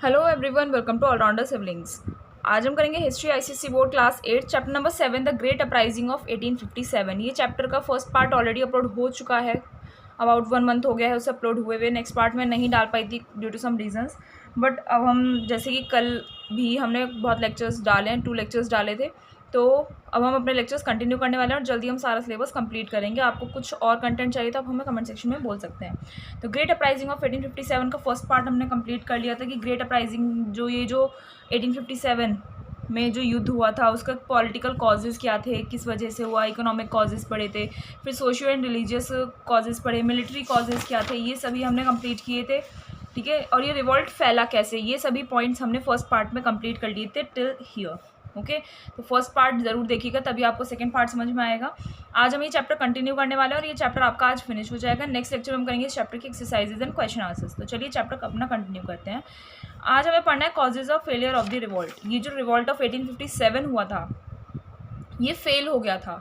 Hello everyone, welcome to allrounder siblings. आज हम करेंगे history ICSE board class 8 chapter number 7 the great uprising of 1857। ये chapter का first part already upload हो चुका है, अबाउट 1 मंथ हो गया है उसे अपलोड हुए हुए। नेक्स्ट पार्ट में नहीं डाल पाई थी due to some reasons, but अब हम जैसे कि कल भी हमने बहुत लेक्चर्स डाले हैं, 2 लेक्चर्स डाले थे, तो अब हम अपने लेक्चर्स कंटिन्यू करने वाले हैं और जल्दी हम सारा सिलेबस कंप्लीट करेंगे। आपको कुछ और कंटेंट चाहिए तो आप हमें कमेंट सेक्शन में बोल सकते हैं। तो ग्रेट अपराइजिंग ऑफ 1857 का फर्स्ट पार्ट हमने कंप्लीट कर लिया था कि ग्रेट अपराइजिंग जो 1857 में जो युद्ध हुआ था उसका पॉलिटिकल कॉजेज़ क्या थे, किस वजह से हुआ, इकोनॉमिक कॉजेज़ पढ़े थे, फिर सोशियो एंड रिलीजियस कॉजेज़ पढ़े, मिलिट्री कॉजेज़ क्या थे, ये सभी हमने कंप्लीट किए थे। ठीक है, और ये रिवॉल्ट फैला कैसे, ये सभी पॉइंट्स हमने फर्स्ट पार्ट में कंप्लीट कर लिए थे टिल हियर। ओके, तो फर्स्ट पार्ट ज़रूर देखिएगा, तभी आपको सेकंड पार्ट समझ में आएगा। आज हम ये चैप्टर कंटिन्यू करने वाले हैं और ये चैप्टर आपका आज फिनिश हो जाएगा। नेक्स्ट लेक्चर में हम करेंगे इस चैप्टर की एक्सरसाइजेज एंड क्वेश्चन आंसर्स। तो चलिए चैप्टर अपना कंटिन्यू करते हैं। आज हमें पढ़ना है causes of failure of the revolt. ये जो रिवॉल्ट ऑफ 1857 हुआ था, ये फेल हो गया था।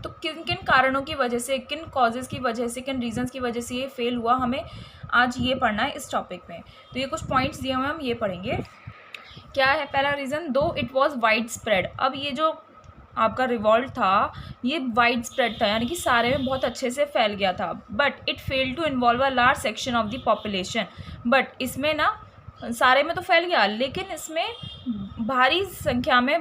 तो किन किन कारणों की वजह से, किन कॉजेज़ की वजह से, किन रीजंस की वजह से ये फेल हुआ, हमें आज ये पढ़ना है इस टॉपिक में। तो ये कुछ पॉइंट्स दिए हुए हम ये पढ़ेंगे। क्या है पहला रीज़न? दो इट वॉज वाइड स्प्रेड। अब ये जो आपका रिवॉल्ट था ये वाइड स्प्रेड था, यानी कि सारे में बहुत अच्छे से फैल गया था। But it fail to involve a large section of the population. But इसमें ना सारे में तो फैल गया, लेकिन इसमें भारी संख्या में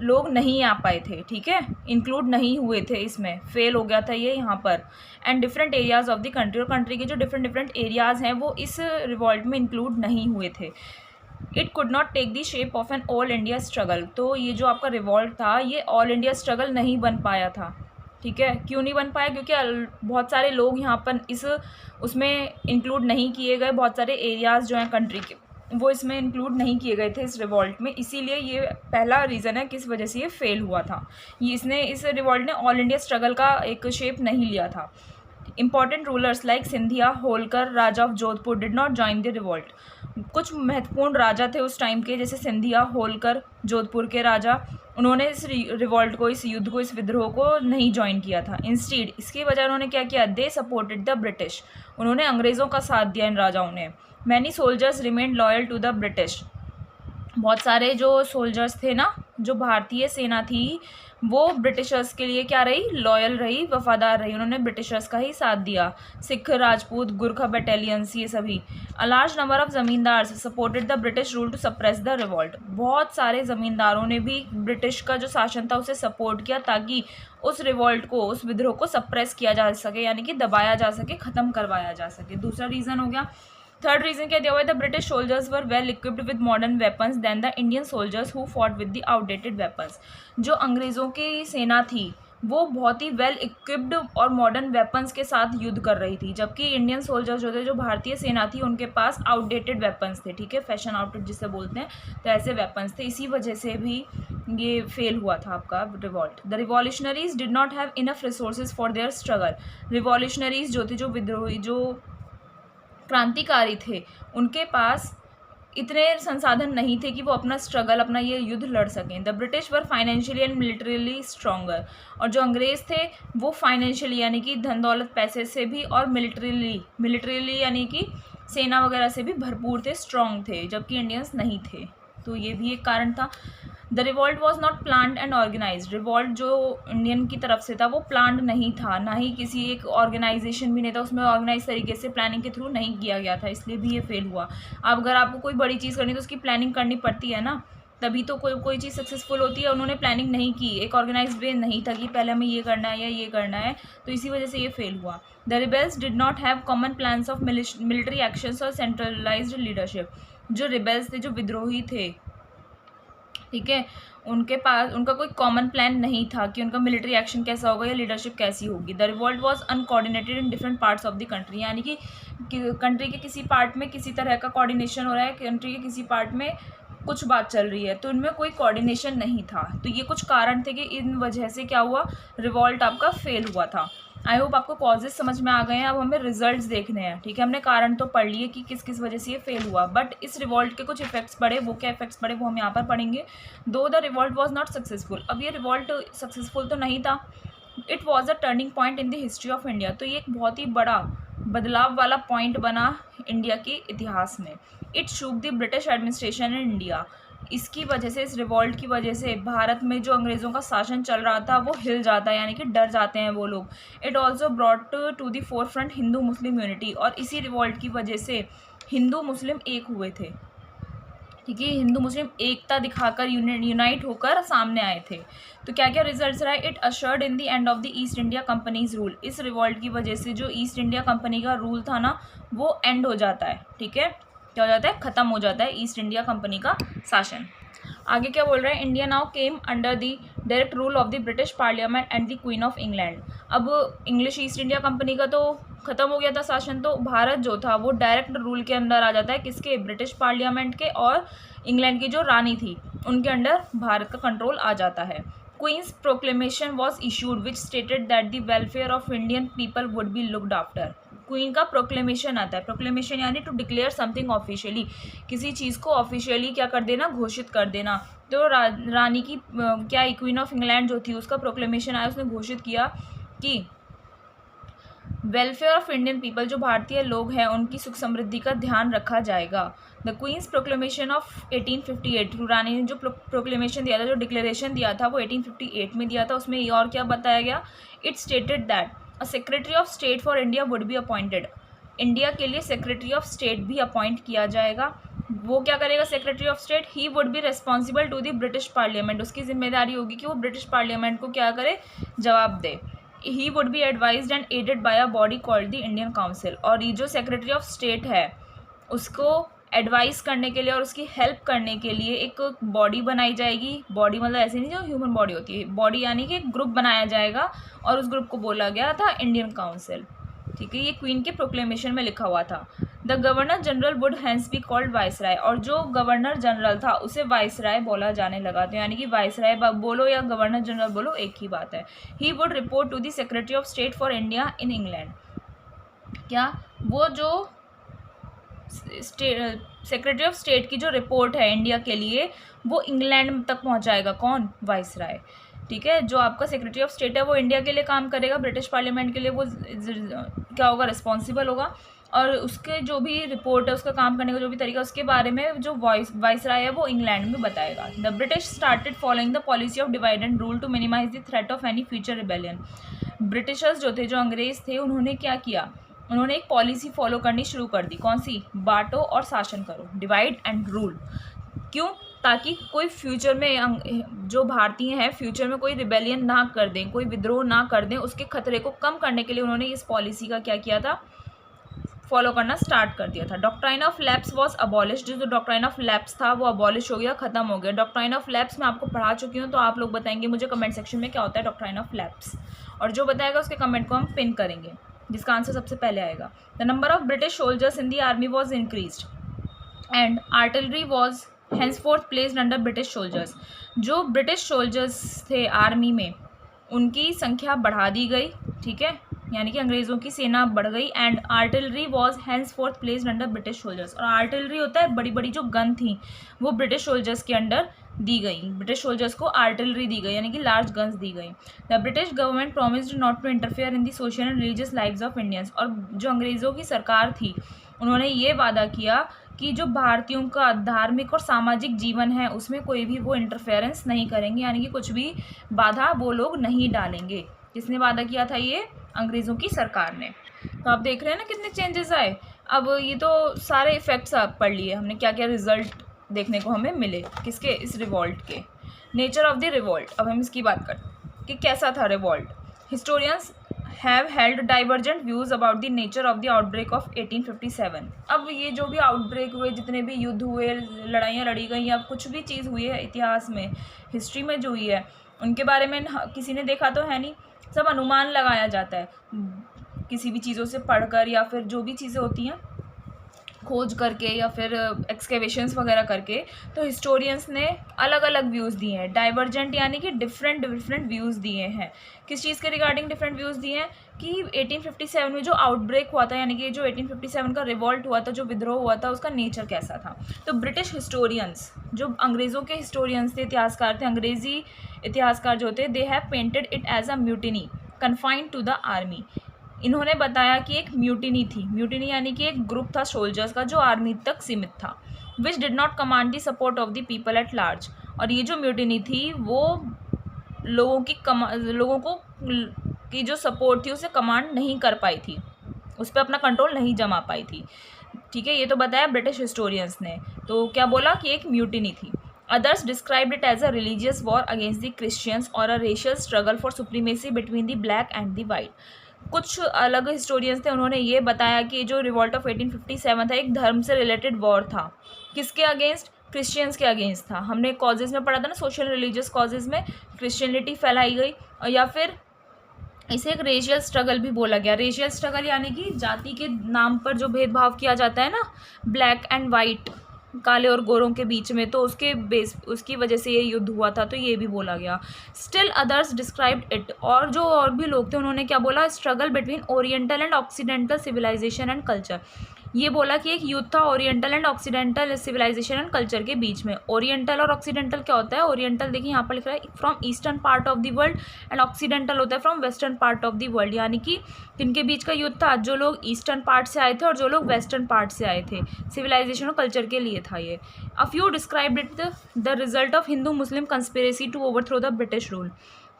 लोग नहीं आ पाए थे। ठीक है, इंक्लूड नहीं हुए थे, इसमें फेल हो गया था ये यहाँ पर। And different areas of the country, और कंट्री के जो डिफरेंट एरियाज़ हैं वो इस रिवॉल्ट में इंक्लूड नहीं हुए थे। It could not take the shape of an all India struggle. तो ये जो आपका रिवॉल्ट था ये ऑल इंडिया स्ट्रगल नहीं बन पाया था। ठीक है, क्यों नहीं बन पाया? क्योंकि बहुत सारे लोग यहाँ पर उसमें इंक्लूड नहीं किए गए। बहुत सारे एरियाज़ जो हैं कंट्री के वो इसमें इंक्लूड नहीं किए गए थे इस रिवॉल्ट में, इसीलिए ये पहला रीज़न है किस वजह से ये फेल हुआ था। इस रिवॉल्ट ने ऑल इंडिया स्ट्रगल का एक शेप नहीं लिया था। Important rulers like Scindia, Holkar, Raja of Jodhpur did not join the revolt. कुछ महत्वपूर्ण राजा थे उस टाइम के, जैसे सिंधिया, होलकर, जोधपुर के राजा, उन्होंने इस रिवॉल्ट को, इस युद्ध को, इस विद्रोह को नहीं ज्वाइन किया था। इंस्टीड इसकी वजह उन्होंने क्या किया? They supported the British. उन्होंने अंग्रेज़ों का साथ दिया इन राजाओं ने। Many soldiers remained loyal to the British. बहुत सारे जो सोल्जर्स थे ना, जो भारतीय सेना थी, वो ब्रिटिशर्स के लिए क्या रही? लॉयल रही, वफादार रही। उन्होंने ब्रिटिशर्स का ही साथ दिया। सिख, राजपूत, गुरखा बटालियंस, ये सभी। A large number of zamindars supported the British rule to suppress the revolt. बहुत सारे ज़मींदारों ने भी ब्रिटिश का जो शासन था उसे सपोर्ट किया, ताकि उस रिवॉल्ट को, उस विद्रोह को सप्रेस किया जा सके, यानी कि दबाया जा सके, ख़त्म करवाया जा सके। दूसरा रीज़न हो गया। थर्ड रीजन क्या दिया हुआ है? The British soldiers were well equipped with modern weapons than the Indian soldiers who fought with the outdated weapons. जो अंग्रेज़ों की सेना थी वो बहुत ही वेल इक्विप्ड और मॉडर्न वेपन्स के साथ युद्ध कर रही थी, जबकि इंडियन सोल्जर्स जो थे, जो भारतीय सेना थी, उनके पास आउटडेटेड वेपन्स थे। ठीक है, फैशन आउटडेट जिसे बोलते हैं, तो ऐसे वेपन्स थे। इसी वजह से भी ये फेल हुआ था आपका revolt. The revolutionaries did not have enough resources for their struggle. Revolutionaries जो थे, जो विद्रोही, जो क्रांतिकारी थे, उनके पास इतने संसाधन नहीं थे कि वो अपना स्ट्रगल, अपना ये युद्ध लड़ सकें। The British were financially and militarily stronger. और जो अंग्रेज़ थे वो फाइनेंशियली, यानी कि धन दौलत पैसे से भी, और मिलिट्रीली यानी कि सेना वगैरह से भी भरपूर थे, स्ट्रॉन्ग थे, जबकि इंडियंस नहीं थे। तो ये भी एक कारण था। The revolt was not planned and organise. Revolt जो इंडियन की तरफ से था वो प्लान्ड नहीं था, ना ही किसी एक ऑर्गेनाइजेशन भी नहीं था, उसमें ऑर्गेनाइज तरीके से प्लानिंग के थ्रू नहीं किया गया था, इसलिए भी ये फेल हुआ। अब अगर आपको कोई बड़ी चीज़ करनी है तो उसकी प्लानिंग करनी पड़ती है ना, तभी तो कोई चीज़ सक्सेसफुल होती है। उन्होंने प्लानिंग नहीं की, एक ऑर्गेनाइज वे नहीं था कि पहले हमें ये करना है या ये करना है, तो इसी वजह से ये फेल हुआ। The rebels did not have common plans of military actions और सेंट्रलाइज्ड लीडरशिप। जो रिबेल्स थे, जो विद्रोही थे, ठीक है, उनके पास उनका कोई कॉमन प्लान नहीं था कि उनका मिलिट्री एक्शन कैसा होगा या लीडरशिप कैसी होगी। The revolt was uncoordinated in different parts of the country, यानी कि कंट्री के किसी पार्ट में किसी तरह का कोऑर्डिनेशन हो रहा है, कंट्री के किसी पार्ट में कुछ बात चल रही है, तो इनमें कोई कोऑर्डिनेशन नहीं था। तो ये कुछ कारण थे कि इन वजह से क्या हुआ? रिवॉल्ट आपका फेल हुआ था। आई होप आपको कॉजेज समझ में आ गए हैं। अब हमें रिजल्ट्स देखने हैं। ठीक है, हमने कारण तो पढ़ लिए कि किस किस वजह से ये फेल हुआ, बट इस रिवॉल्ट के कुछ इफेक्ट्स पड़े। वो क्या इफेक्ट्स पड़े वो हम यहाँ पर पढ़ेंगे। दो the revolt was not successful. अब ये रिवॉल्ट सक्सेसफुल तो नहीं था। It was a turning point in the history of India. तो ये एक बहुत ही बड़ा बदलाव वाला पॉइंट बना इंडिया के इतिहास में। It shook the British administration in India. इसकी वजह से, इस रिवॉल्ट की वजह से भारत में जो अंग्रेज़ों का शासन चल रहा था वो हिल जाता है, यानी कि डर जाते हैं वो लोग। It also brought to the forefront Hindu Muslim unity. और इसी रिवॉल्ट की वजह से हिंदू मुस्लिम एक हुए थे, ठीक है। हिंदू मुस्लिम एकता दिखाकर यूनाइट होकर सामने आए थे। तो क्या क्या रिजल्ट्स रहा है? It ushered in the end of the east India companies rule. इस रिवॉल्ट की वजह से जो ईस्ट इंडिया कंपनी का रूल था ना, वो एंड हो जाता है, ठीक है। क्या हो जाता है? ख़त्म हो जाता है ईस्ट इंडिया कंपनी का शासन। आगे क्या बोल रहे हैं? India now came under the direct rule of the British parliament and the queen of England. अब इंग्लिश ईस्ट इंडिया कंपनी का तो ख़त्म हो गया था शासन, तो भारत जो था वो डायरेक्ट रूल के अंदर आ जाता है। किसके? ब्रिटिश पार्लियामेंट के, और इंग्लैंड की जो रानी थी उनके अंडर भारत का कंट्रोल आ जाता है। Queen's proclamation was issued which stated that the welfare of Indian people would be looked after. Queen का प्रोक्लेमेशन आता है। प्रोक्लेमेशन यानी टू डिक्लेयर समथिंग ऑफिशियली, किसी चीज़ को ऑफिशियली क्या कर देना? घोषित कर देना। तो रानी की क्या, क्वीन ऑफ इंग्लैंड जो थी उसका प्रोक्लेमेशन आया, उसने घोषित किया कि वेलफेयर ऑफ इंडियन पीपल, जो भारतीय लोग हैं उनकी सुख समृद्धि का ध्यान रखा जाएगा। द क्वींस प्रोक्लेमेशन ऑफ 1858, रानी ने जो प्रोक्लेमेशन दिया था, जो डिक्लेरेशन दिया था वो 1858 में दिया था। उसमें ये और क्या बताया गया? It stated that a secretary of state for India would be appointed. India के लिए सेक्रेटरी ऑफ स्टेट भी अपॉइंट किया जाएगा। वो क्या करेगा secretary of state? He would be responsible to the British parliament. उसकी जिम्मेदारी होगी कि वो ब्रिटिश पार्लियामेंट को क्या करे? जवाब दे। He would be advised and aided by a body called the Indian council. और ये जो सेक्रेटरी ऑफ स्टेट है उसको एडवाइस करने के लिए और उसकी हेल्प करने के लिए एक बॉडी बनाई जाएगी। बॉडी मतलब ऐसे नहीं जो ह्यूमन बॉडी होती है, बॉडी यानी कि एक ग्रुप बनाया जाएगा, और उस ग्रुप को बोला गया था इंडियन काउंसिल, ठीक है। ये क्वीन के प्रोक्लेमेशन में लिखा हुआ था। The governor general would hence be called viceroy. और जो गवर्नर जनरल था उसे वाइसराय बोला जाने लगा। तो यानी कि वाइसराय बोलो या गवर्नर जनरल बोलो, एक ही बात है। He would report to the secretary of state for India in England. क्या वो जो सेक्रेटरी ऑफ स्टेट की जो रिपोर्ट है इंडिया के लिए वो इंग्लैंड तक पहुंचाएगा। कौन? वाइसराय, ठीक है। जो आपका सेक्रेटरी ऑफ स्टेट है वो इंडिया के लिए काम करेगा, ब्रिटिश पार्लियामेंट के लिए वो क्या होगा? रिस्पॉन्सिबल होगा। और उसके जो भी रिपोर्ट है, उसका काम करने का जो भी तरीका, उसके बारे में जो वाइसराय है वो इंग्लैंड में बताएगा। The British started following the policy of divide and rule to minimise the threat of any future rebellion. Britishers जो थे, जो अंग्रेज थे, उन्होंने क्या किया? उन्होंने एक पॉलिसी फॉलो करनी शुरू कर दी। कौन सी? बांटो और शासन करो, डिवाइड एंड रूल। क्यों? ताकि कोई फ्यूचर में जो भारतीय हैं फ्यूचर में कोई रिबेलियन ना कर दें, कोई विद्रोह ना कर दें, उसके खतरे को कम करने के लिए उन्होंने इस पॉलिसी का क्या किया था? फॉलो करना स्टार्ट कर दिया था। Doctrine of lapse was abolish. जो डॉक्ट्राइन ऑफ लैप्स था वो अबॉलिश हो गया, खत्म हो गया। डॉक्ट्राइन ऑफ लैप्स मैं आपको पढ़ा चुकी हूँ, तो आप लोग बताएंगे मुझे कमेंट सेक्शन में क्या होता है डॉक्ट्राइन ऑफ लैप्स, और जो बताएगा उसके कमेंट को हम पिन करेंगे, जिसका आंसर सबसे पहले आएगा। The number of British soldiers in the army was increased and artillery was henceforth placed under British soldiers. जो ब्रिटिश सोल्जर्स थे आर्मी में उनकी संख्या बढ़ा दी गई, ठीक है, यानी कि अंग्रेज़ों की सेना बढ़ गई। And artillery was henceforth placed under British soldiers. और आर्टिलरी होता है बड़ी बड़ी जो गन थी वो ब्रिटिश सोल्जर्स के अंडर दी गई। ब्रिटिश सोल्जर्स को आर्टिलरी दी गई, यानी कि लार्ज गन्स दी गई। The British government promised not to interfere in the social and religious lives of Indians. और जो अंग्रेज़ों की सरकार थी उन्होंने ये वादा किया कि जो भारतीयों का धार्मिक और सामाजिक जीवन है उसमें कोई भी वो इंटरफेरेंस नहीं करेंगे, यानी कि कुछ भी बाधा वो लोग नहीं डालेंगे। किसने वादा किया था? ये अंग्रेज़ों की सरकार ने। तो आप देख रहे हैं ना कितने चेंजेस आए। अब ये तो सारे इफ़ेक्ट्स आप पढ़ लिए हमने, क्या क्या रिजल्ट देखने को हमें मिले किसके? इस रिवॉल्ट के। नेचर ऑफ द रिवॉल्ट, अब हम इसकी बात करते कि कैसा था revolt. Historians have held divergent views about the nature of the outbreak of 1857। अब ये जो भी आउटब्रेक हुए, जितने भी युद्ध हुए, लड़ाइयाँ लड़ी गई या कुछ भी चीज़ हुई है इतिहास में, हिस्ट्री में जो हुई है, उनके बारे में किसी ने देखा तो है नहीं, सब अनुमान लगाया जाता है किसी भी चीज़ों से पढ़कर या फिर जो भी चीज़ें होती हैं खोज करके या फिर एक्सकेवेशंस वगैरह करके। तो हिस्टोरियंस ने अलग अलग व्यूज़ दिए हैं। डाइवर्जेंट यानी कि डिफरेंट व्यूज़ दिए हैं। किस चीज़ के रिगार्डिंग डिफरेंट व्यूज़ दिए हैं? कि 1857 में जो आउटब्रेक हुआ था, यानी कि जो 1857 का रिवॉल्ट हुआ था, जो विद्रोह हुआ था, उसका नेचर कैसा था। तो ब्रिटिश हिस्टोरियंस, जो अंग्रेज़ों के हिस्टोरियंस थे, इतिहासकार थे, अंग्रेज़ी इतिहासकार जो थे, they have painted it as a mutiny confined to the army. इन्होंने बताया कि एक म्यूटिनी थी, म्यूटिनी यानी कि एक ग्रुप था सोल्जर्स का जो आर्मी तक सीमित था, which did not command the support of the people at large. और ये जो म्यूटिनी थी वो लोगों को की जो सपोर्ट थी उसे कमांड नहीं कर पाई थी, उस पर अपना कंट्रोल नहीं जमा पाई थी। ठीक है, ये तो बताया ब्रिटिश हिस्टोरियंस ने। तो क्या बोला कि एक म्यूटिनी थी। Others described it as a religious war against the Christians और a racial struggle for supremacy between the black and the white. कुछ अलग हिस्टोरियंस थे, उन्होंने ये बताया कि जो रिवॉल्ट ऑफ 1857 था एक धर्म से रिलेटेड वॉर था। किसके अगेंस्ट? क्रिश्चियंस के अगेंस्ट था। हमने कॉजेज़ में पढ़ा था ना, सोशल रिलीजियस कॉजेज़ में क्रिश्चियनिटी फैलाई गई, और या फिर इसे एक रेशियल स्ट्रगल भी बोला गया। रेशियल स्ट्रगल यानी कि जाति के नाम पर जो भेदभाव किया जाता है ना, ब्लैक एंड वाइट, काले और गोरों के बीच में, तो उसकी वजह से ये युद्ध हुआ था, तो ये भी बोला गया। स्टिल अदर्स डिस्क्राइब्ड इट, और भी लोग थे, उन्होंने क्या बोला? Struggle between oriental and occidental civilisation and culture. ये बोला कि एक युद्ध था oriental and occidental civilisation and culture के बीच में। ओरिएंटल और ऑक्सीडेंटल क्या होता है? ओरिएंटल देखिए यहाँ पर लिख रहा है from eastern part of the world, and occidental होता है from western part of the world. यानी कि इनके बीच का युद्ध था, जो लोग ईस्टर्न पार्ट से आए थे और जो लोग वेस्टर्न पार्ट से आए थे, सिविलाइजेशन और कल्चर के लिए था ये। A few described it the result of Hindu Muslim conspiracy to overthrow the British rule.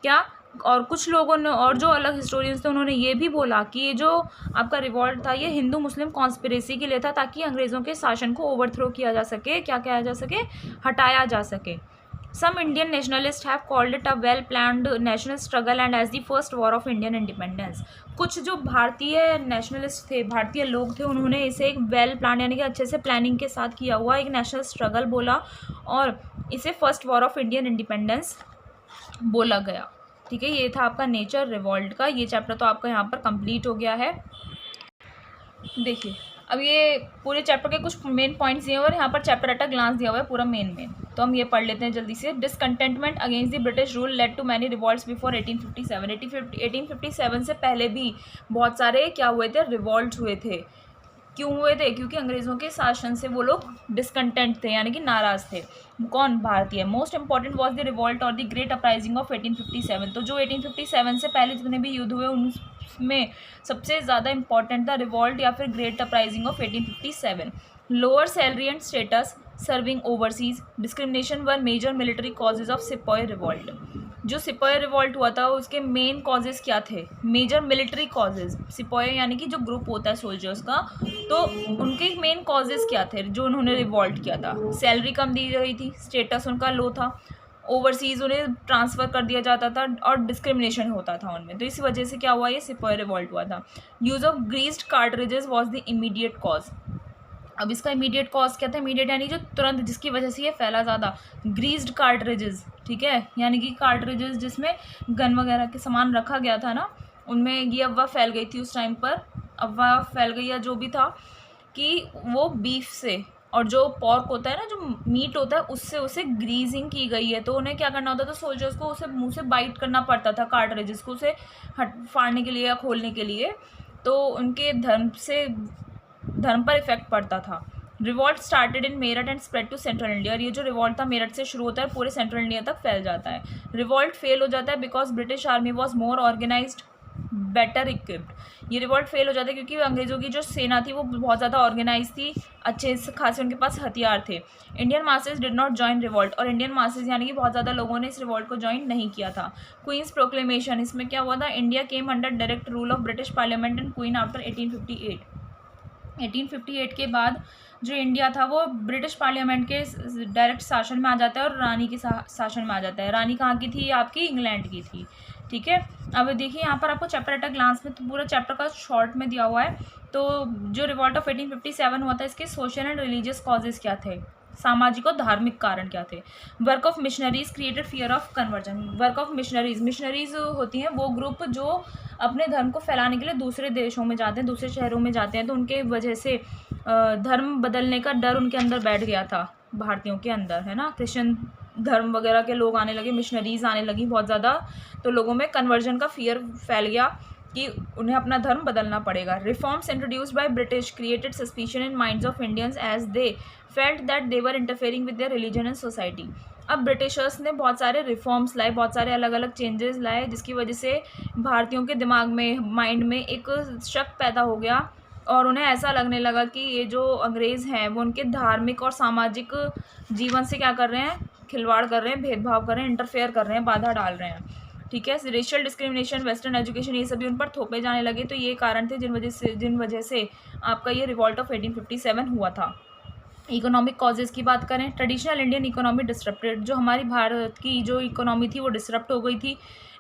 क्या? और कुछ लोगों ने, और जो अलग हिस्टोरियंस थे, उन्होंने ये भी बोला कि ये जो आपका रिवॉल्ट था ये हिंदू मुस्लिम कॉन्स्पिरेसी के लिए था, ताकि अंग्रेज़ों के शासन को ओवरथ्रो किया जा सके, क्या किया जा सके? हटाया जा सके। Some Indian nationalist have called it a well planned national struggle and as the first war of Indian independence. कुछ जो भारतीय नेशनलिस्ट थे, भारतीय लोग थे, उन्होंने इसे एक वेल प्लान यानी कि अच्छे से प्लानिंग के साथ किया हुआ एक नेशनल स्ट्रगल बोला, और इसे first war of Indian independence बोला गया। ठीक है, ये था आपका नेचर रिवॉल्ट का। ये चैप्टर तो आपका यहाँ पर कंप्लीट हो गया है। देखिए, अब ये पूरे चैप्टर के कुछ मेन पॉइंट्स दिए हुए और यहाँ पर चैप्टर एट अ ग्लांस दिया हुआ है पूरा मेन तो हम ये पढ़ लेते हैं जल्दी से। Discontentment against the British rule led to many revolts before 1857। 1857 से पहले भी बहुत सारे क्या हुए थे? रिवॉल्ट हुए थे। क्यों हुए थे? क्योंकि अंग्रेज़ों के शासन से वो लोग डिसकंटेंट थे, यानी कि नाराज़ थे। कौन? भारतीय। Most important was the revolt और द ग्रेट अपराइजिंग ऑफ 1857। तो जो 1857 से पहले जितने भी युद्ध हुए उनमें सबसे ज़्यादा इंपॉर्टेंट था रिवॉल्ट या फिर great uprising of 1857। Lower salary and status, serving overseas, discrimination were major military causes of sepoy revolt. जो सिपॉय रिवॉल्ट हुआ था उसके मेन कॉजेज़ क्या थे? Major military causes. सिपॉय यानी कि जो ग्रुप होता है सोल्जर्स का, तो उनके मेन कॉजेज़ क्या थे जो उन्होंने रिवॉल्ट किया था? सैलरी कम दी गई थी, स्टेटस उनका लो था, ओवरसीज़ उन्हें ट्रांसफ़र कर दिया जाता था, और डिस्क्रिमिनेशन होता था उनमें। तो इस वजह से क्या हुआ? ये सिपॉय रिवॉल्ट हुआ था। Use of greased cartridges was the immediate cause. अब इसका इमीडिएट कॉज क्या था? इमीडिएट यानी जो तुरंत, जिसकी वजह से ये फैला ज़्यादा। ग्रीस्ड कार्ट्रिजेस, ठीक है, यानी कि कार्ट्रिजेस जिसमें गन वगैरह के सामान रखा गया था ना, उनमें ये अफवाह फैल गई थी उस टाइम पर। अफवाह फैल गई या जो भी था कि वो बीफ से, और जो पॉर्क होता है ना, जो मीट होता है, उससे उसे ग्रीजिंग की गई है। तो उन्हें क्या करना होता था? सोल्जर्स को उसे मुँह से बाइट करना पड़ता था कार्ट्रिजेस को, उसे फाड़ने के लिए या खोलने के लिए। तो उनके धर्म पर इफेक्ट पड़ता था। Revolt started in Meerut and spread to central India. और ये जो रिवॉल्ट था मेरठ से शुरू होता है, पूरे सेंट्रल इंडिया तक फैल जाता है। रिवॉल्ट फेल हो जाता है because British army was more organised, better equipped. ये रिवॉल्ट फेल हो जाता है क्योंकि अंग्रेज़ों की जो सेना थी वो बहुत ज़्यादा ऑर्गेनाइज थी, अच्छे खासे उनके पास हथियार थे। Indian masses did not join revolt, और इंडियन मासेस यानी कि बहुत ज़्यादा लोगों ने इस रिवॉल्ट को ज्वाइन नहीं किया था। क्वींस प्रोक्लेमेशन, इसमें क्या हुआ था? India came under direct rule of British parliament and queen after 1858। 1858 के बाद जो इंडिया था वो ब्रिटिश पार्लियामेंट के डायरेक्ट शासन में आ जाता है और रानी के शासन में आ जाता है। रानी कहाँ की थी? आपकी इंग्लैंड की थी। ठीक है, अब देखिए यहाँ पर आपको चैप्टर एट अ ग्लांस में तो पूरा चैप्टर का शॉर्ट में दिया हुआ है। तो जो रिवॉल्ट ऑफ 1857 हुआ था, इसके सोशल एंड रिलीजियस कॉजेज़ क्या थे? सामाजिक और धार्मिक कारण क्या थे? Work of missionaries created fear of conversion. Work of missionaries होती हैं वो ग्रुप जो अपने धर्म को फैलाने के लिए दूसरे देशों में जाते हैं, दूसरे शहरों में जाते हैं। तो उनके वजह से धर्म बदलने का डर उनके अंदर बैठ गया था, भारतीयों के अंदर, है ना। क्रिश्चियन धर्म वगैरह के लोग आने लगे, मिशनरीज आने लगी बहुत ज़्यादा, तो लोगों में कन्वर्जन का फियर फैल गया। कि उन्हें अपना धर्म बदलना पड़ेगा। Reforms introduced by British created suspicion in minds of Indians as they felt that they were interfering with their religion and society. अब ब्रिटिशर्स ने बहुत सारे रिफॉर्म्स लाए, बहुत सारे अलग अलग चेंजेस लाए, जिसकी वजह से भारतीयों के दिमाग में, माइंड में एक शक पैदा हो गया और उन्हें ऐसा लगने लगा कि ये जो अंग्रेज़ हैं वो उनके धार्मिक और सामाजिक जीवन से क्या कर रहे हैं, खिलवाड़ कर रहे हैं, भेदभाव कर रहे हैं, इंटरफेयर कर रहे हैं, बाधा डाल रहे हैं। ठीक है, रेशियल डिस्क्रिमिनेशन, वेस्टर्न एजुकेशन, ये सभी उन पर थोपे जाने लगे। तो ये कारण थे जिन वजह से आपका ये रिवॉल्ट ऑफ 1857 हुआ था। इकोनॉमिक कॉजेज़ की बात करें, ट्रेडिशनल इंडियन इकोनॉमी डिसरप्टेड, जो हमारी भारत की जो इकोनॉमी थी वो डिसरप्ट हो गई थी।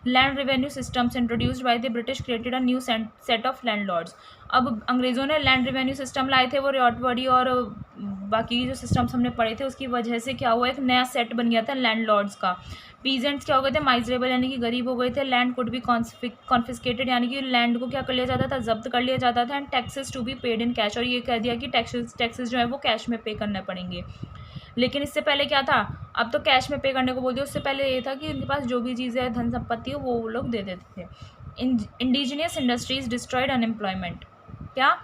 Land revenue systems introduced by the British created a new set of landlords. अब अंग्रेज़ों ने लैंड रेवेन्यू सिस्टम लाए थे, वो रियॉटबॉडी और बाकी जो सिस्टम्स हमने पढ़े थे उसकी वजह से क्या हुआ, एक नया सेट बन गया था लैंडलॉर्ड्स का। पीजेंट्स क्या हो गए थे, माइजरेबल यानी कि गरीब हो गए थे। लैंड कुड बी कॉन्फिस्केटेड यानी कि लैंड को क्या कर लिया जाता था, जब्त कर लिया जाता था। And taxes to be paid in cash, और ये कह दिया कि टैक्सेस जो है वो कैश में पे करने पड़ेंगे। लेकिन इससे पहले क्या था, अब तो कैश में पे करने को बोल दिया, उससे पहले ये था कि उनके पास जो भी चीज़ें धन संपत्ति हो वो लोग दे देते थे। इंडिजीनियस इंडस्ट्रीज डिस्ट्रॉयड अनएम्प्लॉयमेंट, क्या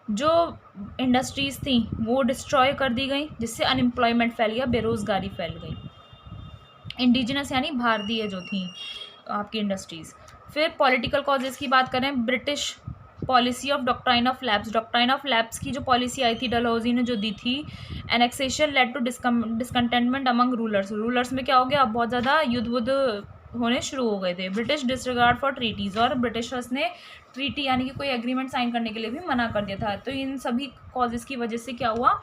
जो इंडस्ट्रीज़ थी वो डिस्ट्रॉय कर दी गई, जिससे अनएम्प्लॉयमेंट फैल गया, बेरोज़गारी फैल गई। इंडिजिनस यानी भारतीय जो थी आपकी इंडस्ट्रीज़। फिर पॉलिटिकल कॉजेज़ की बात करें, British policy of doctrine of lapse, doctrine of lapse की जो पॉलिसी आई थी डलहौजी ने जो दी थी। Annexation led to discontentment among rulers में क्या हो गया, बहुत ज़्यादा युद्ध होने शुरू हो गए थे। ब्रिटिश डिसरिगार्ड फॉर ट्रीटीज़, और ब्रिटिशर्स ने ट्रीटी यानी कि कोई एग्रीमेंट साइन करने के लिए भी मना कर दिया था। तो इन सभी कॉजेज़ की वजह से क्या हुआ,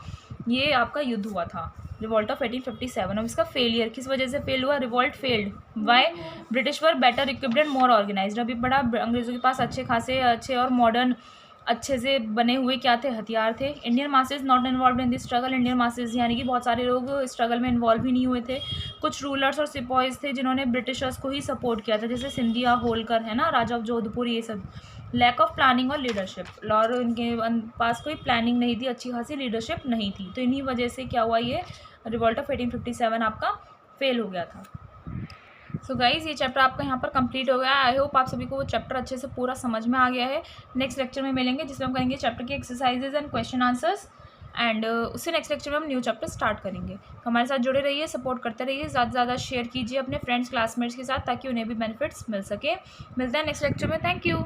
ये आपका युद्ध हुआ था, रिवॉल्ट ऑफ 1857। अब इसका फेलियर किस वजह से फेल हुआ, revolt failed why, British were better equipped and more organised. अभी बड़ा अंग्रेज़ों के पास अच्छे और मॉडर्न, अच्छे से बने हुए क्या थे, हथियार थे। Indian masses not involve in this struggle, Indian masses यानी कि बहुत सारे लोग स्ट्रगल में इन्वॉल्व ही नहीं हुए थे। कुछ रूलर्स और सिपॉइज थे जिन्होंने ब्रिटिशर्स को ही सपोर्ट किया था, जैसे सिंधिया, होलकर है ना, राजा ऑफ जोधपुर, ये सब। लैक ऑफ प्लानिंग और लीडरशिप, और उनके पास कोई प्लानिंग नहीं थी, अच्छी खासी लीडरशिप नहीं थी। तो इन्हीं वजह से क्या हुआ, ये रिवॉल्ट ऑफ 1857 आपका फेल हो गया था। सो गाइज़, ये चैप्टर आपका यहाँ पर कंप्लीट हो गया। आई होप आप सभी को वो चैप्टर अच्छे से पूरा समझ में आ गया है। नेक्स्ट लेक्चर में मिलेंगे जिसमें हम करेंगे चैप्टर की exercises and question answers, and उससे नेक्स्ट लेक्चर में हम न्यू चैप्टर स्टार्ट करेंगे। हमारे साथ जुड़े रहिए, सपोर्ट करते रहिए, ज़्यादा से ज़्यादा शेयर कीजिए अपने फ्रेंड्स क्लासमेट्स के साथ ताकि उन्हें भी बेनिफिट्स मिल सके। मिलते हैं नेक्स्ट लेक्चर में। Thank you.